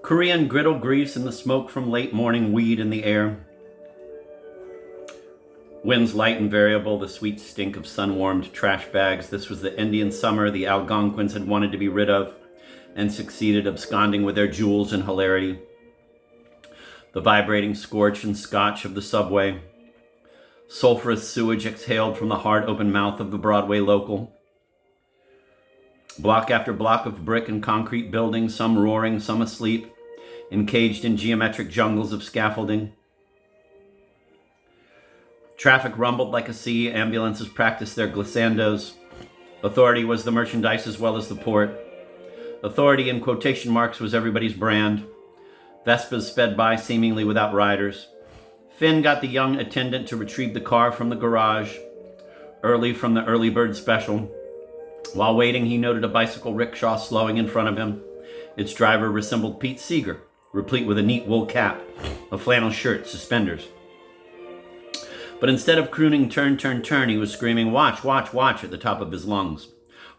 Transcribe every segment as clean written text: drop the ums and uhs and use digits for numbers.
Korean griddle grease and the smoke from late morning weed in the air. Winds light and variable, the sweet stink of sun-warmed trash bags. This was the Indian summer the Algonquins had wanted to be rid of and succeeded, absconding with their jewels and hilarity. The vibrating scorch and scotch of the subway. Sulphurous sewage exhaled from the hard open mouth of the Broadway local. Block after block of brick and concrete buildings, some roaring, some asleep, encaged in geometric jungles of scaffolding. Traffic rumbled like a sea, ambulances practiced their glissandos. Authority was the merchandise as well as the port. Authority in quotation marks was everybody's brand. Vespas sped by seemingly without riders. Finn got the young attendant to retrieve the car from the garage, early from the early bird special. While waiting, he noted a bicycle rickshaw slowing in front of him. Its driver resembled Pete Seeger, replete with a neat wool cap, a flannel shirt, suspenders. But instead of crooning turn, turn, turn, he was screaming, watch, watch, watch at the top of his lungs.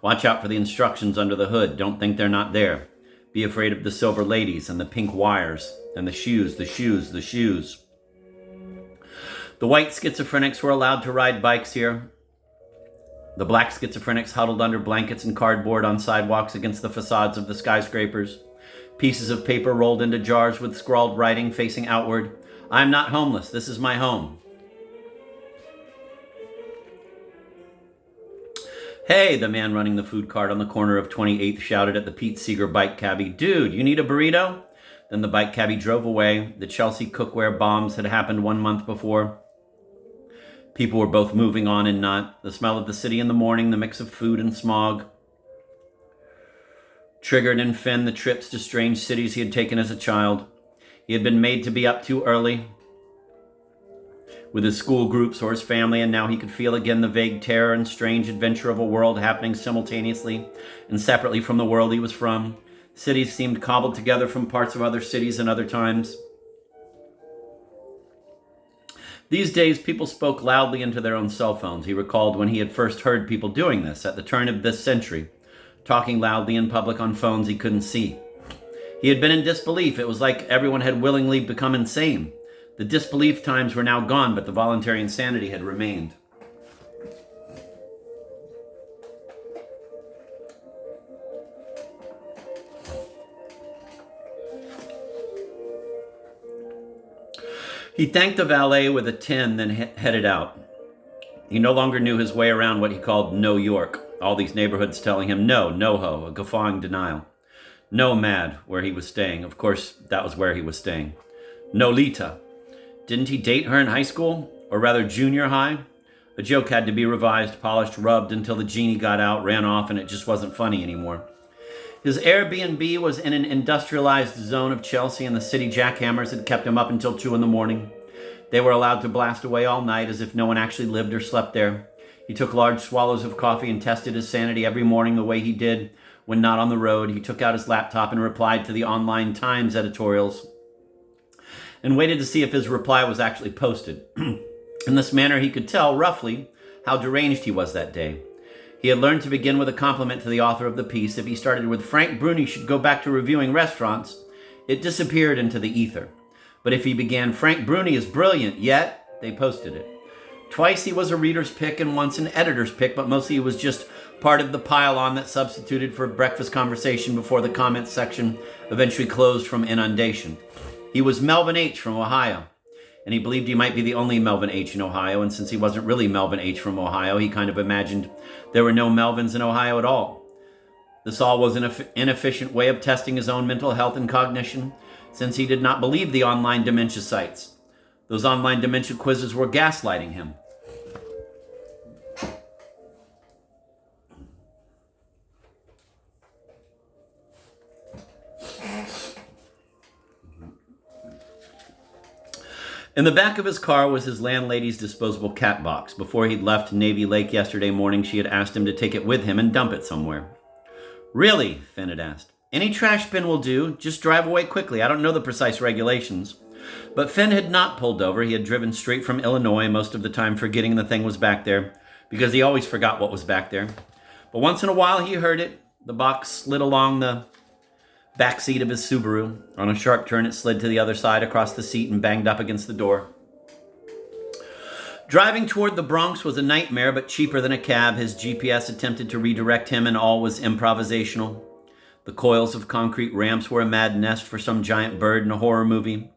Watch out for the instructions under the hood. Don't think they're not there. Be afraid of the silver ladies and the pink wires and the shoes, the shoes, the shoes. The white schizophrenics were allowed to ride bikes here. The black schizophrenics huddled under blankets and cardboard on sidewalks against the facades of the skyscrapers. Pieces of paper rolled into jars with scrawled writing facing outward. I'm not homeless. This is my home. Hey, the man running the food cart on the corner of 28th shouted at the Pete Seeger bike cabbie. Dude, you need a burrito? Then the bike cabbie drove away. The Chelsea cookware bombs had happened 1 month before. People were both moving on and not. The smell of the city in the morning, the mix of food and smog. Triggered in Finn the trips to strange cities he had taken as a child. He had been made to be up too early with his school groups or his family, and now he could feel again the vague terror and strange adventure of a world happening simultaneously and separately from the world he was from. Cities seemed cobbled together from parts of other cities and other times. These days, people spoke loudly into their own cell phones. He recalled when he had first heard people doing this at the turn of this century, talking loudly in public on phones he couldn't see. He had been in disbelief. It was like everyone had willingly become insane. The disbelief times were now gone, but the voluntary insanity had remained. He thanked the valet with a 10, then headed out. He no longer knew his way around what he called No York, all these neighborhoods telling him no, no-ho, a guffawing denial. No Mad, where he was staying. Of course, that was where he was staying. No Lita. Didn't he date her in high school? Or rather junior high? A joke had to be revised, polished, rubbed until the genie got out, ran off, and it just wasn't funny anymore. His Airbnb was in an industrialized zone of Chelsea, and the city jackhammers had kept him up until 2 a.m. They were allowed to blast away all night as if no one actually lived or slept there. He took large swallows of coffee and tested his sanity every morning the way he did when not on the road. He took out his laptop and replied to the online Times editorials and waited to see if his reply was actually posted. In this manner, he could tell, roughly, how deranged he was that day. He had learned to begin with a compliment to the author of the piece. If he started with, Frank Bruni should go back to reviewing restaurants, it disappeared into the ether. But if he began, Frank Bruni is brilliant, yet, they posted it. Twice he was a reader's pick and once an editor's pick, but mostly he was just part of the pile-on that substituted for breakfast conversation before the comments section eventually closed from inundation. He was Melvin H. from Ohio, and he believed he might be the only Melvin H. in Ohio, and since he wasn't really Melvin H. from Ohio, he kind of imagined there were no Melvins in Ohio at all. This all was an inefficient way of testing his own mental health and cognition, since he did not believe the online dementia sites. Those online dementia quizzes were gaslighting him. In the back of his car was his landlady's disposable cat box. Before he'd left Navy Lake yesterday morning, she had asked him to take it with him and dump it somewhere. Really? Finn had asked. Any trash bin will do. Just drive away quickly. I don't know the precise regulations. But Finn had not pulled over. He had driven straight from Illinois, most of the time forgetting the thing was back there, because he always forgot what was back there. But once in a while he heard it. The box slid along the back seat of his Subaru. On a sharp turn, it slid to the other side across the seat and banged up against the door. Driving toward the Bronx was a nightmare, but cheaper than a cab. His GPS attempted to redirect him, and all was improvisational. The coils of concrete ramps were a mad nest for some giant bird in a horror movie.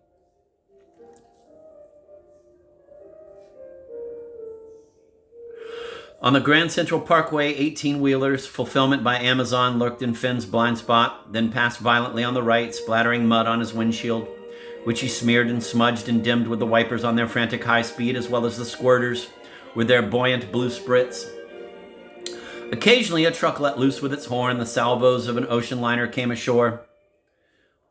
On the Grand Central Parkway, 18-wheelers, fulfillment by Amazon, lurked in Finn's blind spot, then passed violently on the right, splattering mud on his windshield, which he smeared and smudged and dimmed with the wipers on their frantic high speed, as well as the squirters with their buoyant blue spritz. Occasionally, a truck let loose with its horn. The salvos of an ocean liner came ashore.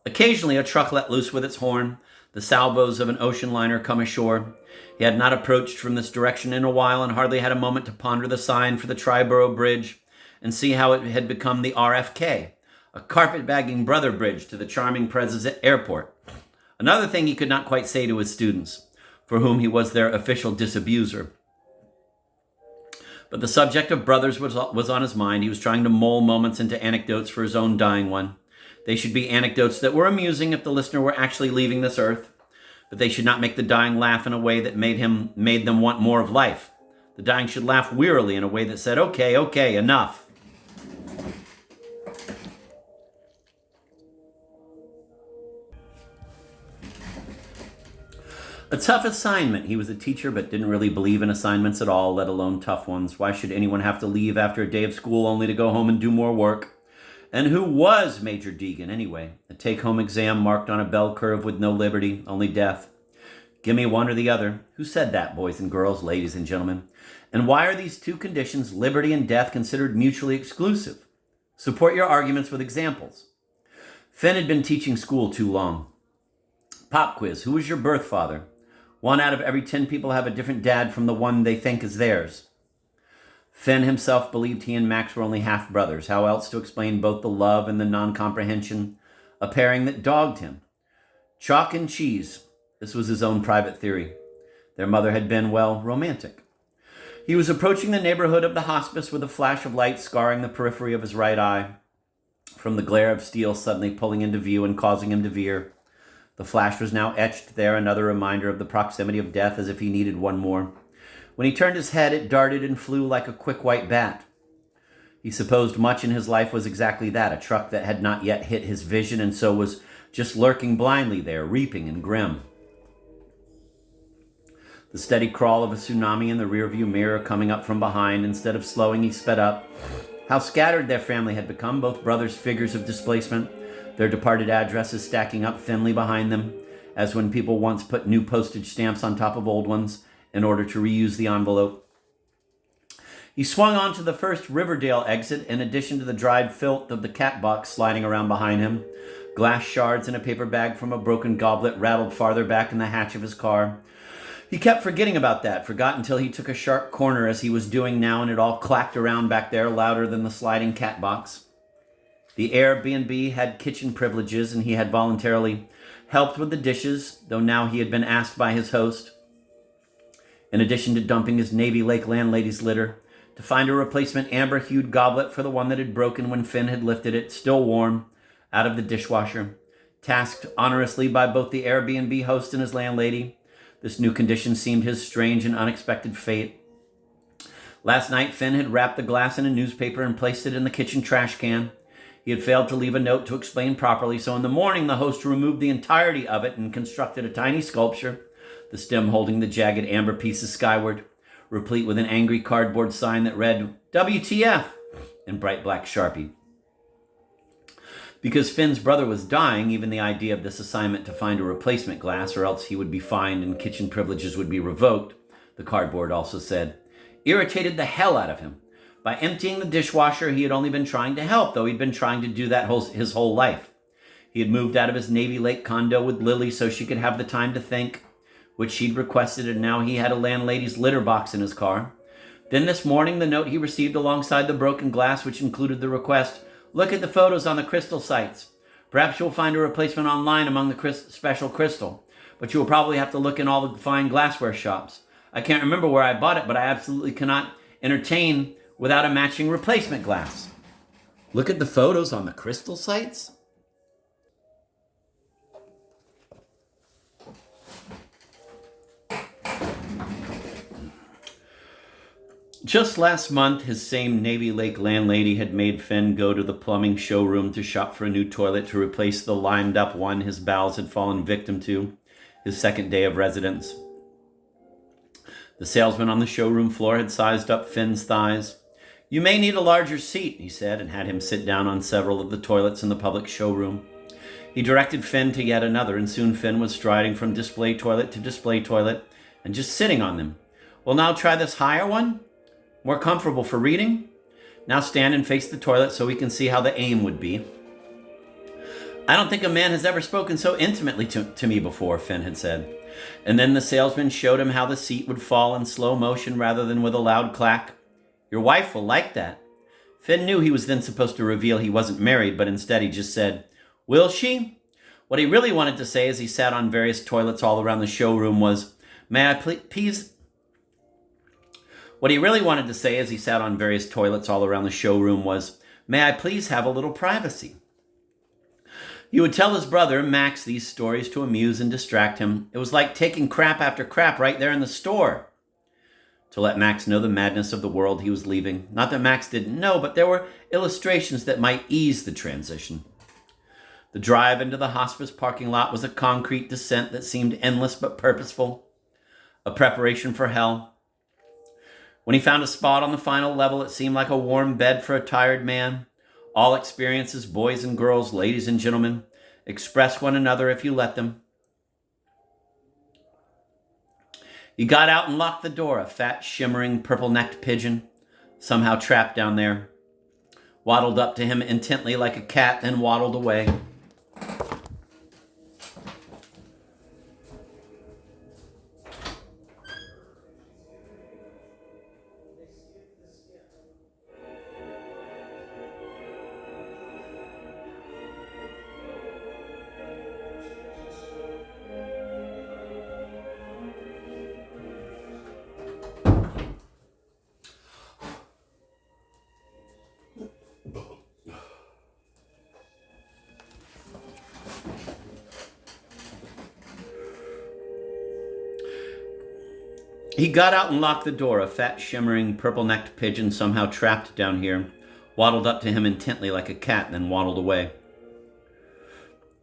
Occasionally, a truck let loose with its horn. The salvos of an ocean liner come ashore. He had not approached from this direction in a while and hardly had a moment to ponder the sign for the Triborough Bridge and see how it had become the RFK, a carpet-bagging brother bridge to the charming Prez's airport. Another thing he could not quite say to his students, for whom he was their official disabuser. But the subject of brothers was on his mind. He was trying to mold moments into anecdotes for his own dying one. They should be anecdotes that were amusing if the listener were actually leaving this earth, but they should not make the dying laugh in a way that made them want more of life. The dying should laugh wearily in a way that said, okay, enough. A tough assignment. He was a teacher but didn't really believe in assignments at all, let alone tough ones. Why should anyone have to leave after a day of school only to go home and do more work? And who was Major Deegan, anyway? A take-home exam marked on a bell curve with no liberty, only death. Give me one or the other. Who said that, boys and girls, ladies and gentlemen? And why are these two conditions, liberty and death, considered mutually exclusive? Support your arguments with examples. Finn had been teaching school too long. Pop quiz. Who was your birth father? 1 out of every 10 people have a different dad from the one they think is theirs. Finn himself believed he and Max were only half-brothers. How else to explain both the love and the non-comprehension? A pairing that dogged him. Chalk and cheese. This was his own private theory. Their mother had been, well, romantic. He was approaching the neighborhood of the hospice with a flash of light scarring the periphery of his right eye, from the glare of steel suddenly pulling into view and causing him to veer. The flash was now etched there, another reminder of the proximity of death, as if he needed one more. When he turned his head, it darted and flew like a quick white bat. He supposed much in his life was exactly that, a truck that had not yet hit his vision and so was just lurking blindly there, reaping and grim. The steady crawl of a tsunami in the rearview mirror coming up from behind. Instead of slowing, he sped up. How scattered their family had become, both brothers figures of displacement, their departed addresses stacking up thinly behind them, as when people once put new postage stamps on top of old ones in order to reuse the envelope. He swung onto the first Riverdale exit, in addition to the dried filth of the cat box sliding around behind him. Glass shards in a paper bag from a broken goblet rattled farther back in the hatch of his car. He kept forgetting about that, forgot until he took a sharp corner as he was doing now, and it all clacked around back there louder than the sliding cat box. The Airbnb had kitchen privileges, and he had voluntarily helped with the dishes, though now he had been asked by his host, in addition to dumping his Navy Lake landlady's litter, to find a replacement amber-hued goblet for the one that had broken when Finn had lifted it, still warm, out of the dishwasher. Tasked honorously by both the Airbnb host and his landlady, this new condition seemed his strange and unexpected fate. Last night, Finn had wrapped the glass in a newspaper and placed it in the kitchen trash can. He had failed to leave a note to explain properly, so in the morning the host removed the entirety of it and constructed a tiny sculpture, the stem holding the jagged amber pieces skyward, replete with an angry cardboard sign that read, WTF, in bright black Sharpie. Because Finn's brother was dying, even the idea of this assignment to find a replacement glass, or else he would be fined and kitchen privileges would be revoked, the cardboard also said, irritated the hell out of him. By emptying the dishwasher, he had only been trying to help, though he'd been trying to do that his whole life. He had moved out of his Navy Lake condo with Lily so she could have the time to think, which she'd requested, and now he had a landlady's litter box in his car. Then this morning, the note he received alongside the broken glass, which included the request, look at the photos on the crystal sites. Perhaps you'll find a replacement online among the special crystal, but you will probably have to look in all the fine glassware shops. I can't remember where I bought it, but I absolutely cannot entertain without a matching replacement glass. Look at the photos on the crystal sites? Just last month, his same Navy Lake landlady had made Finn go to the plumbing showroom to shop for a new toilet to replace the limed-up one his bowels had fallen victim to his second day of residence. The salesman on the showroom floor had sized up Finn's thighs. "You may need a larger seat," he said, and had him sit down on several of the toilets in the public showroom. He directed Finn to yet another, and soon Finn was striding from display toilet to display toilet and just sitting on them. "Well, now try this higher one. More comfortable for reading. Now stand and face the toilet so we can see how the aim would be." "I don't think a man has ever spoken so intimately to me before," Finn had said. And then the salesman showed him how the seat would fall in slow motion rather than with a loud clack. "Your wife will like that." Finn knew he was then supposed to reveal he wasn't married, but instead he just said, "Will she?" What he really wanted to say as he sat on various toilets all around the showroom was, "May I please..." What he really wanted to say as he sat on various toilets all around the showroom was, "May I please have a little privacy?" He would tell his brother, Max, these stories to amuse and distract him. It was like taking crap after crap right there in the store. To let Max know the madness of the world he was leaving. Not that Max didn't know, but there were illustrations that might ease the transition. The drive into the hospice parking lot was a concrete descent that seemed endless but purposeful. A preparation for hell. When he found a spot on the final level, it seemed like a warm bed for a tired man. All experiences, boys and girls, ladies and gentlemen, express one another if you let them. He got out and locked the door, a fat, shimmering, purple-necked pigeon, somehow trapped down there, waddled up to him intently like a cat, then waddled away. He got out and locked the door, a fat, shimmering, purple-necked pigeon somehow trapped down here, waddled up to him intently like a cat, then waddled away.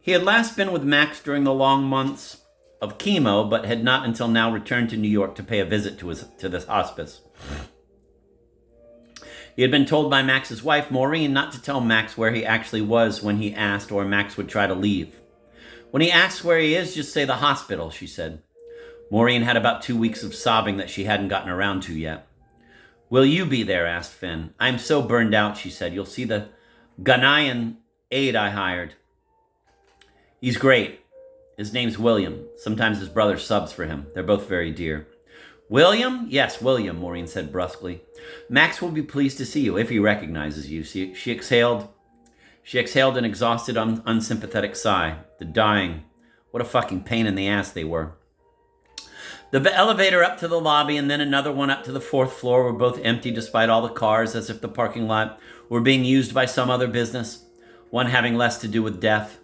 He had last been with Max during the long months of chemo, but had not until now returned to New York to pay a visit to this hospice. He had been told by Max's wife, Maureen, not to tell Max where he actually was when he asked, or Max would try to leave. "When he asks where he is, just say the hospital," she said. Maureen had about 2 weeks of sobbing that she hadn't gotten around to yet. "Will you be there?" asked Finn. "I'm so burned out," she said. "You'll see the Ghanaian aide I hired. He's great. His name's William. Sometimes his brother subs for him. They're both very dear." "William?" "Yes, William," Maureen said brusquely. "Max will be pleased to see you, if he recognizes you." She exhaled an exhausted, unsympathetic sigh. The dying. What a fucking pain in the ass they were. The elevator up to the lobby and then another one up to the 4th floor were both empty despite all the cars, as if the parking lot were being used by some other business, one having less to do with death.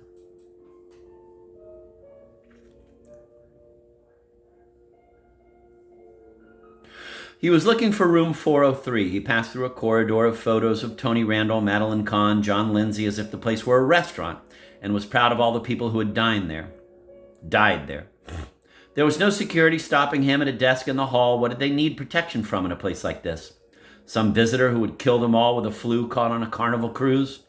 He was looking for room 403. He passed through a corridor of photos of Tony Randall, Madeline Kahn, John Lindsay, as if the place were a restaurant, and was proud of all the people who had died there. There was no security stopping him at a desk in the hall. What did they need protection from in a place like this? Some visitor who would kill them all with a flu caught on a carnival cruise?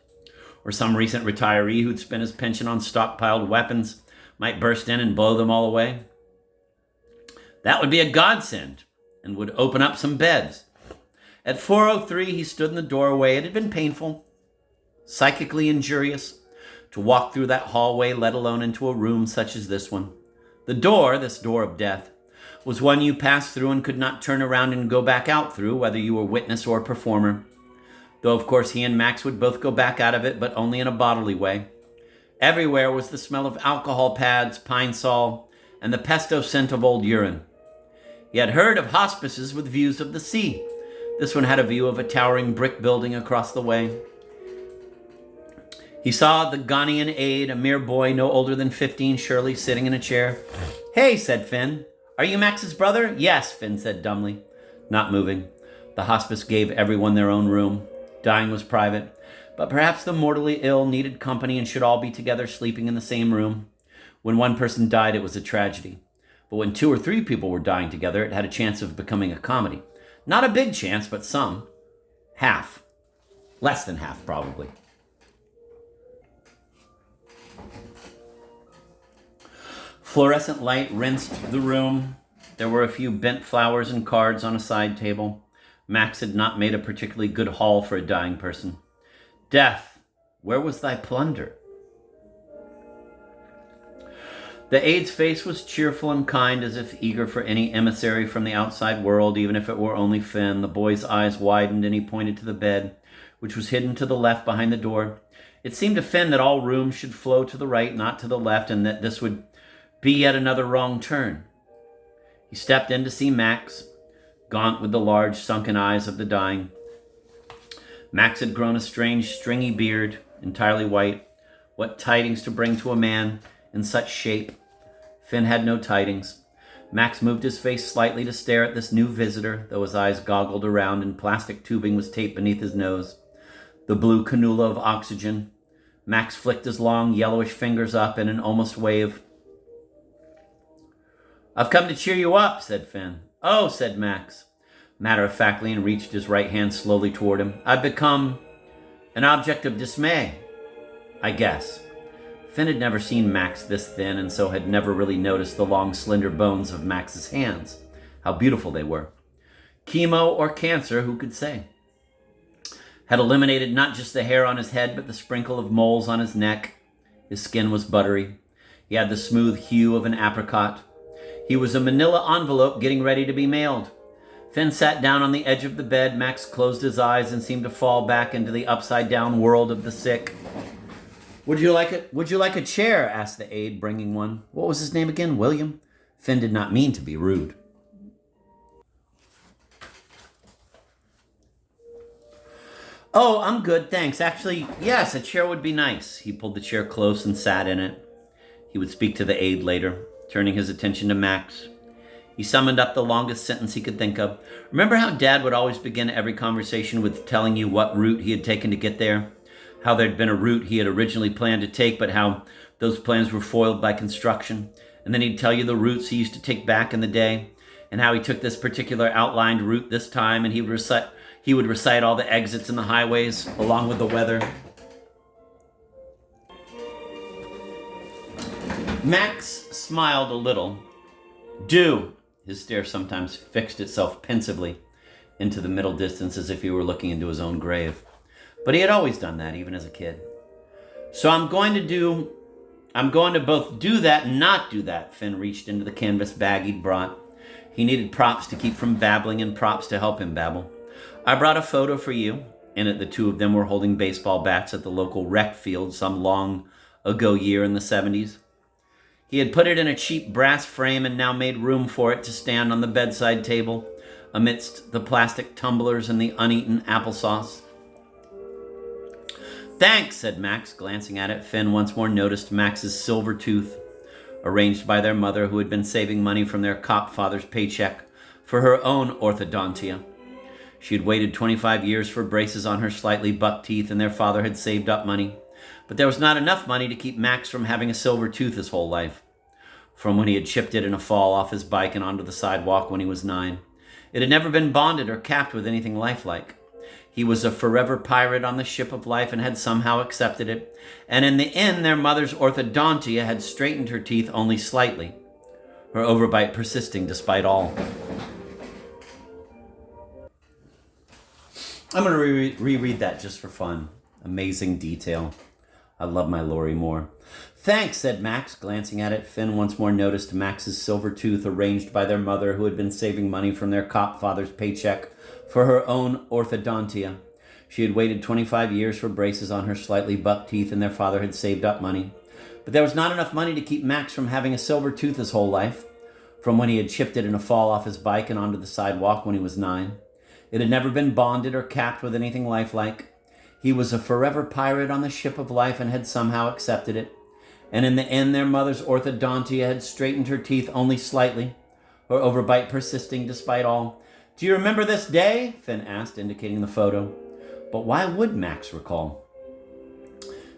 Or some recent retiree who'd spent his pension on stockpiled weapons might burst in and blow them all away? That would be a godsend and would open up some beds. At 403, he stood in the doorway. It had been painful, psychically injurious, to walk through that hallway, let alone into a room such as this one. The door, this door of death, was one you passed through and could not turn around and go back out through, whether you were witness or performer. Though, of course, he and Max would both go back out of it, but only in a bodily way. Everywhere was the smell of alcohol pads, pine sol, and the pesto scent of old urine. He had heard of hospices with views of the sea. This one had a view of a towering brick building across the way. He saw the Ghanaian aide, a mere boy no older than 15, surely, sitting in a chair. "Hey," said Finn. "Are you Max's brother?" "Yes," Finn said dumbly, not moving. The hospice gave everyone their own room. Dying was private, but perhaps the mortally ill needed company and should all be together sleeping in the same room. When one person died, it was a tragedy. But when 2 or 3 people were dying together, it had a chance of becoming a comedy. Not a big chance, but some. Half. Less than half, probably. Fluorescent light rinsed the room. There were a few bent flowers and cards on a side table. Max had not made a particularly good haul for a dying person. Death, where was thy plunder? The aide's face was cheerful and kind, as if eager for any emissary from the outside world, even if it were only Finn. The boy's eyes widened, and he pointed to the bed, which was hidden to the left behind the door. It seemed to Finn that all rooms should flow to the right, not to the left, and that this would be yet another wrong turn. He stepped in to see Max, gaunt with the large, sunken eyes of the dying. Max had grown a strange, stringy beard, entirely white. What tidings to bring to a man in such shape? Finn had no tidings. Max moved his face slightly to stare at this new visitor, though his eyes goggled around and plastic tubing was taped beneath his nose. The blue cannula of oxygen. Max flicked his long, yellowish fingers up in an almost wave. "I've come to cheer you up," said Finn. "Oh," said Max, matter-of-factly, and reached his right hand slowly toward him. "I've become an object of dismay, I guess." Finn had never seen Max this thin, and so had never really noticed the long, slender bones of Max's hands. How beautiful they were. Chemo or cancer, who could say? Had eliminated not just the hair on his head, but the sprinkle of moles on his neck. His skin was buttery. He had the smooth hue of an apricot. He was a manila envelope getting ready to be mailed. Finn sat down on the edge of the bed. Max closed his eyes and seemed to fall back into the upside-down world of the sick. Would you like a chair?" asked the aide, bringing one. What was his name again? William? Finn did not mean to be rude. "Oh, I'm good, thanks. Actually, yes, a chair would be nice." He pulled the chair close and sat in it. He would speak to the aide later, turning his attention to Max. He summoned up the longest sentence he could think of. "Remember how Dad would always begin every conversation with telling you what route he had taken to get there? How there'd been a route he had originally planned to take, but how those plans were foiled by construction. And then he'd tell you the routes he used to take back in the day, and how he took this particular outlined route this time, and he would recite all the exits and the highways along with the weather." Max smiled a little. "Do." His stare sometimes fixed itself pensively into the middle distance, as if he were looking into his own grave. But he had always done that, even as a kid. "So I'm going to both do that and not do that." Finn reached into the canvas bag he'd brought. He needed props to keep from babbling and props to help him babble. "I brought a photo for you." In it, the two of them were holding baseball bats at the local rec field some long ago year in the 70s. He had put it in a cheap brass frame and now made room for it to stand on the bedside table amidst the plastic tumblers and the uneaten applesauce. "Thanks," said Max, glancing at it. Finn once more noticed Max's silver tooth, arranged by their mother, who had been saving money from their cop father's paycheck for her own orthodontia. She had waited 25 years for braces on her slightly buck teeth, and their father had saved up money. But there was not enough money to keep Max from having a silver tooth his whole life, from when he had chipped it in a fall off his bike and onto the sidewalk when he was 9. It had never been bonded or capped with anything lifelike. He was a forever pirate on the ship of life and had somehow accepted it. And in the end, their mother's orthodontia had straightened her teeth only slightly, her overbite persisting despite all. I'm going to reread that just for fun. Amazing detail. I love my Lorrie more. "Thanks," said Max, glancing at it. Finn once more noticed Max's silver tooth, arranged by their mother, who had been saving money from their cop father's paycheck for her own orthodontia. She had waited 25 years for braces on her slightly buck teeth, and their father had saved up money. But there was not enough money to keep Max from having a silver tooth his whole life, from when he had chipped it in a fall off his bike and onto the sidewalk when he was 9. It had never been bonded or capped with anything lifelike. He was a forever pirate on the ship of life and had somehow accepted it. And in the end, their mother's orthodontia had straightened her teeth only slightly, her overbite persisting despite all. Do you remember this day? Finn asked, indicating the photo. But why would Max recall?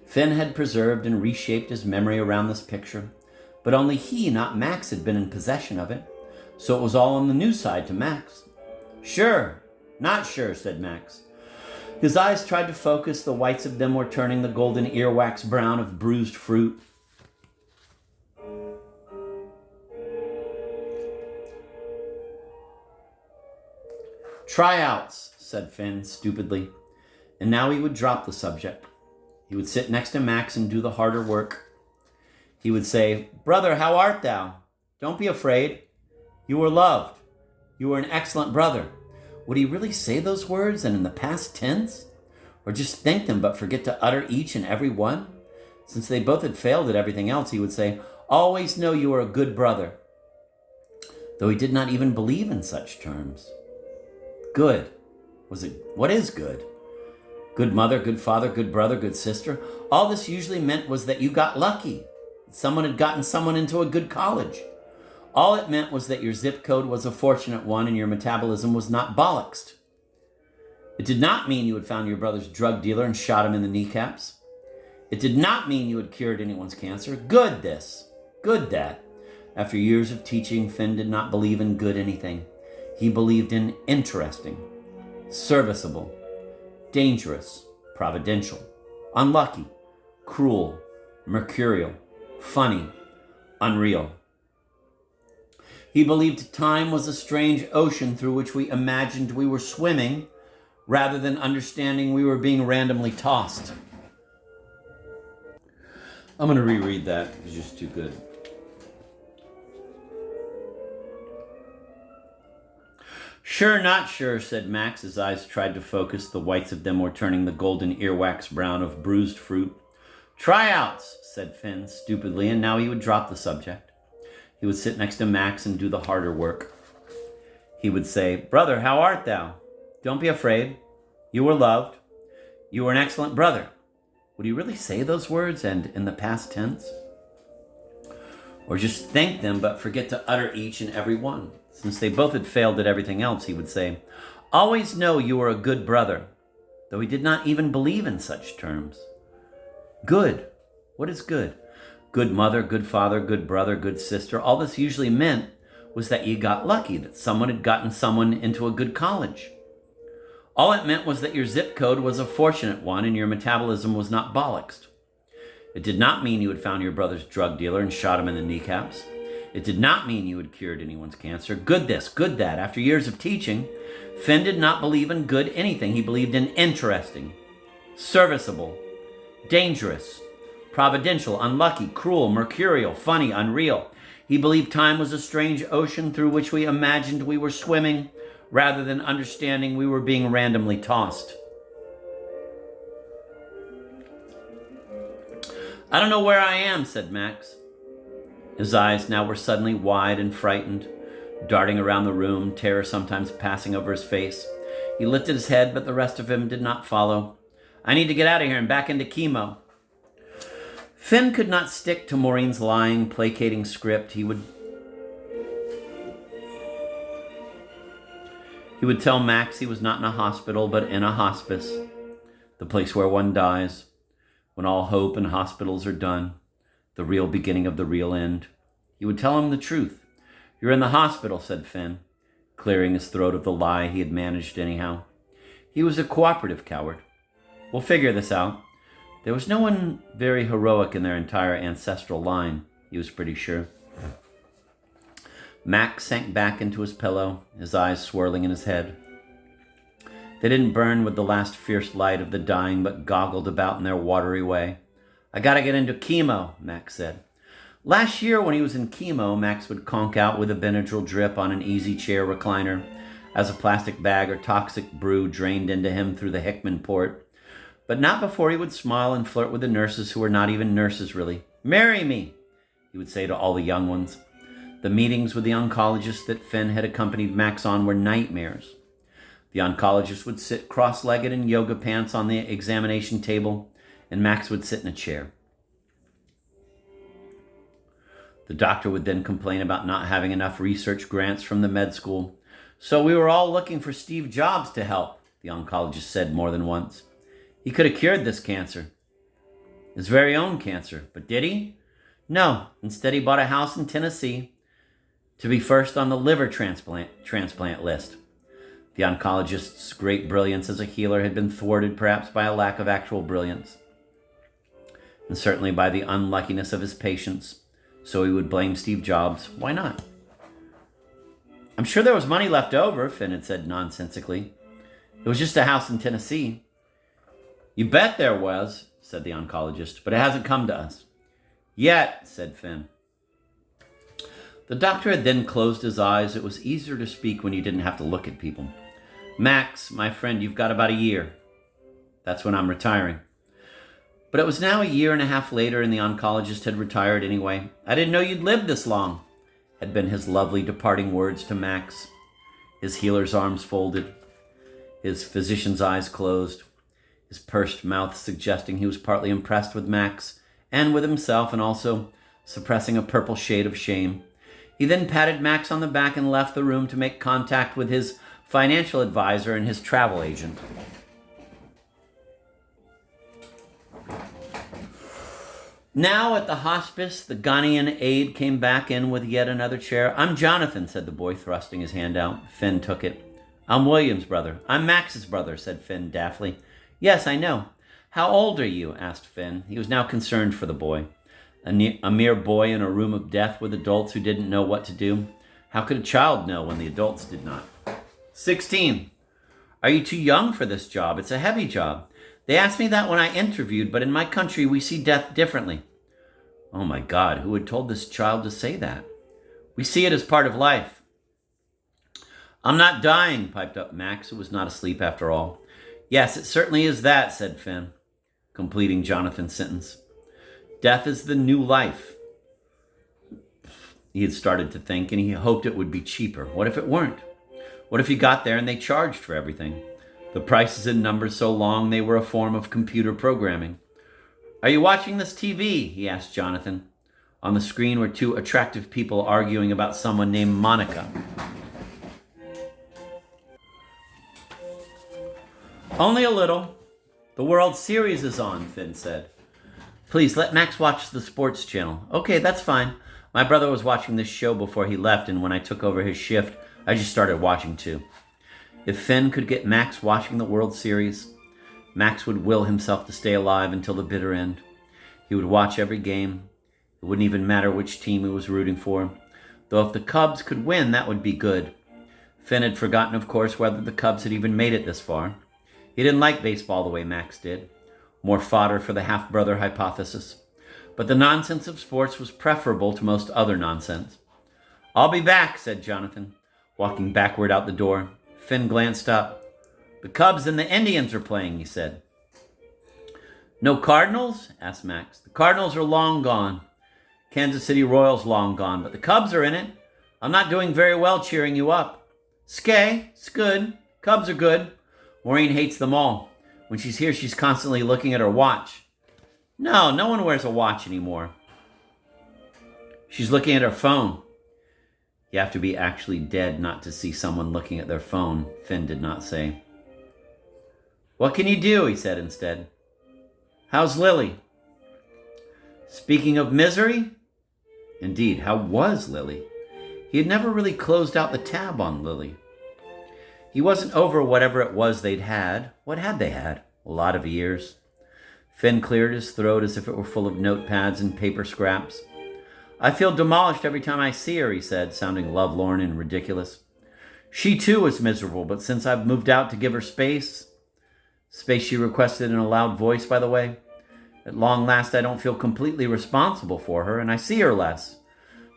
Finn had preserved and reshaped his memory around this picture, but only he, not Max, had been in possession of it, so it was all on the new side to Max. Sure, not sure, said Max. His eyes tried to focus. The whites of them were turning the golden earwax brown of bruised fruit. Tryouts, said Finn stupidly, and now he would drop the subject. He would sit next to Max and do the harder work. He would say, Brother, how art thou? Don't be afraid. You were loved. You were an excellent brother. Would he really say those words and in the past tense? Or just think them but forget to utter each and every one? Since they both had failed at everything else, he would say, Always know you are a good brother. Though he did not even believe in such terms. Good. What is good? Good mother, good father, good brother, good sister. All this usually meant was that you got lucky. Someone had gotten someone into a good college. All it meant was that your zip code was a fortunate one and your metabolism was not bollocksed. It did not mean you had found your brother's drug dealer and shot him in the kneecaps. It did not mean you had cured anyone's cancer. Good this, good that. After years of teaching, Finn did not believe in good anything. He believed in interesting, serviceable, dangerous, providential, unlucky, cruel, mercurial, funny, unreal. He believed time was a strange ocean through which we imagined we were swimming rather than understanding we were being randomly tossed. I'm going to reread that. It's just too good. Sure, not sure, said Max. His eyes tried to focus. The whites of them were turning the golden earwax brown of bruised fruit. Tryouts, said Finn stupidly, and now he would drop the subject. He would sit next to Max and do the harder work. He would say, Brother, how art thou? Don't be afraid. You were loved. You were an excellent brother. Would he really say those words and in the past tense? Or just think them but forget to utter each and every one? Since they both had failed at everything else, he would say, Always know you were a good brother, though he did not even believe in such terms. Good. What is good? Good mother, good father, good brother, good sister. All this usually meant was that you got lucky, that someone had gotten someone into a good college. All it meant was that your zip code was a fortunate one and your metabolism was not bollocksed. It did not mean you had found your brother's drug dealer and shot him in the kneecaps. It did not mean you had cured anyone's cancer. Good this, good that. After years of teaching, Finn did not believe in good anything. He believed in interesting, serviceable, dangerous, providential, unlucky, cruel, mercurial, funny, unreal. He believed time was a strange ocean through which we imagined we were swimming rather than understanding we were being randomly tossed. I don't know where I am, said Max. His eyes now were suddenly wide and frightened, darting around the room, terror sometimes passing over his face. He lifted his head, but the rest of him did not follow. I need to get out of here and back into chemo. Finn could not stick to Maureen's lying, placating script. He would tell Max he was not in a hospital, but in a hospice, the place where one dies, when all hope and hospitals are done, the real beginning of the real end. He would tell him the truth. You're in the hospital, said Finn, clearing his throat of the lie he had managed anyhow. He was a cooperative coward. We'll figure this out. There was no one very heroic in their entire ancestral line, he was pretty sure. Max sank back into his pillow, his eyes swirling in his head. They didn't burn with the last fierce light of the dying, but goggled about in their watery way. I gotta get into chemo, Max said. Last year when he was in chemo, Max would conk out with a Benadryl drip on an easy chair recliner as a plastic bag or toxic brew drained into him through the Hickman port. But not before he would smile and flirt with the nurses who were not even nurses, really. Marry me, he would say to all the young ones. The meetings with the oncologist that Finn had accompanied Max on were nightmares. The oncologist would sit cross-legged in yoga pants on the examination table, and Max would sit in a chair. The doctor would then complain about not having enough research grants from the med school So we were all looking for Steve Jobs to help, the oncologist said more than once. He could have cured this cancer. His very own cancer. But did he? No. Instead, he bought a house in Tennessee to be first on the liver transplant list. The oncologist's great brilliance as a healer had been thwarted perhaps by a lack of actual brilliance, and certainly by the unluckiness of his patients, so he would blame Steve Jobs. Why not? I'm sure there was money left over, Finn had said nonsensically. It was just a house in Tennessee. You bet there was, said the oncologist, but it hasn't come to us. Yet, said Finn. The doctor had then closed his eyes. It was easier to speak when you didn't have to look at people. Max, my friend, you've got about a year. That's when I'm retiring. But it was now a year and a half later, and the oncologist had retired anyway. I didn't know you'd lived this long, had been his lovely departing words to Max. His healer's arms folded, his physician's eyes closed, his pursed mouth suggesting he was partly impressed with Max and with himself, and also suppressing a purple shade of shame. He then patted Max on the back and left the room to make contact with his financial advisor and his travel agent. Now at the hospice, the Ghanaian aide came back in with yet another chair. I'm Jonathan, said the boy, thrusting his hand out. Finn took it. I'm William's brother. I'm Max's brother, said Finn daftly. Yes, I know. How old are you? Asked Finn. He was now concerned for the boy. A mere boy in a room of death with adults who didn't know what to do. How could a child know when the adults did not? 16. Are you too young for this job? It's a heavy job. They asked me that when I interviewed, but in my country we see death differently. Oh my God, who had told this child to say that? We see it as part of life. I'm not dying, piped up Max, who was not asleep after all. Yes, it certainly is that, said Finn, completing Jonathan's sentence. Death is the new life. He had started to think, and he hoped it would be cheaper. What if it weren't? What if you got there and they charged for everything? The prices and numbers so long they were a form of computer programming. Are you watching this TV? He asked Jonathan. On the screen were two attractive people arguing about someone named Monica. Only a little. The World Series is on, Finn said. Please, let Max watch the sports channel. Okay, that's fine. My brother was watching this show before he left, and when I took over his shift, I just started watching too. If Finn could get Max watching the World Series, Max would will himself to stay alive until the bitter end. He would watch every game. It wouldn't even matter which team he was rooting for. Though if the Cubs could win, that would be good. Finn had forgotten, of course, whether the Cubs had even made it this far. He didn't like baseball the way Max did. More fodder for the half-brother hypothesis. But the nonsense of sports was preferable to most other nonsense. I'll be back, said Jonathan, walking backward out the door. Finn glanced up. The Cubs and the Indians are playing, he said. No Cardinals? Asked Max. The Cardinals are long gone. Kansas City Royals long gone, but the Cubs are in it. I'm not doing very well cheering you up. Skay, it's good. Cubs are good. Maureen hates them all. When she's here, she's constantly looking at her watch. No one wears a watch anymore. She's looking at her phone. You have to be actually dead not to see someone looking at their phone, Finn did not say. What can you do? He said instead. How's Lily? Speaking of misery? Indeed, how was Lily? He had never really closed out the tab on Lily. He wasn't over whatever it was they'd had. What had they had? A lot of years. Finn cleared his throat as if it were full of notepads and paper scraps. I feel demolished every time I see her, he said, sounding lovelorn and ridiculous. She too was miserable, but since I've moved out to give her space she requested in a loud voice, by the way, at long last I don't feel completely responsible for her, and I see her less.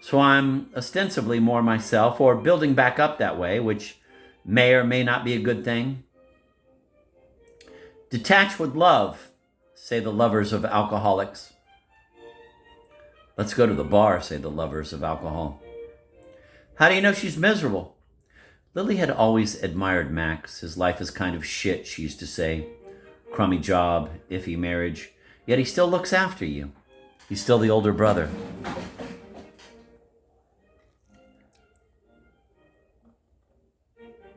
So I'm ostensibly more myself, or building back up that way, which may or may not be a good thing. Detach with love, say the lovers of alcoholics. Let's go to the bar, say the lovers of alcohol. How do you know she's miserable? Lily had always admired Max. His life is kind of shit, she used to say. Crummy job, iffy marriage. Yet he still looks after you. He's still the older brother.